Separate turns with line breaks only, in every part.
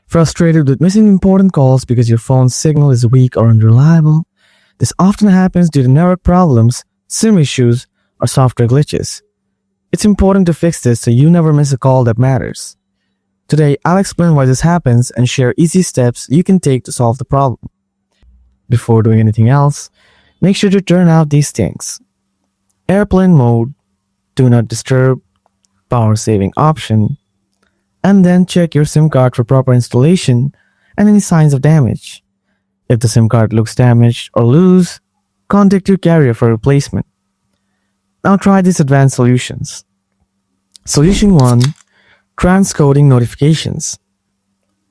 Frustrated with missing important calls because your phone's signal is weak or unreliable? This often happens due to network problems, SIM issues, or software glitches. It's important to fix this so you never miss a call that matters. Today, I'll explain why this happens and share easy steps you can take to solve the problem. Before doing anything else, make sure to turn out these things: airplane mode, do not disturb, power saving option, and then check your SIM card for proper installation and any signs of damage. If the SIM card looks damaged or loose, contact your carrier for replacement. Now try these advanced solutions. Solution 1. Transcoding notifications.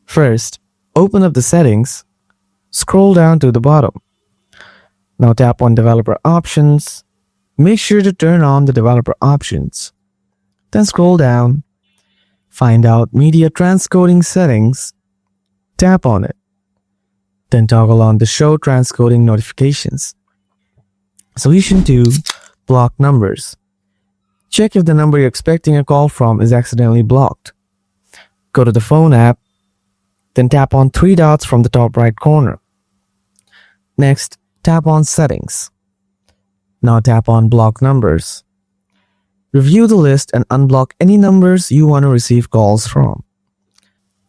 First, open up the settings, scroll down to the bottom. Now tap on developer options. Make sure to turn on the developer options. Then scroll down, find out media transcoding settings, tap on it. Then toggle on the show transcoding notifications. Solution 2. Block numbers. Check if the number you're expecting a call from is accidentally blocked. Go to the phone app, then tap on 3 dots from the top right corner. Next, tap on settings. Now tap on block numbers. Review the list and unblock any numbers you want to receive calls from.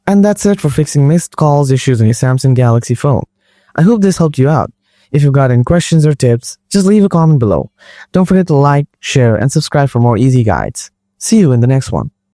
And that's it for fixing missed calls issues on your Samsung Galaxy phone. I hope this helped you out. If you've got any questions or tips, just leave a comment below. Don't forget to like, share, and subscribe for more easy guides. See you in the next one.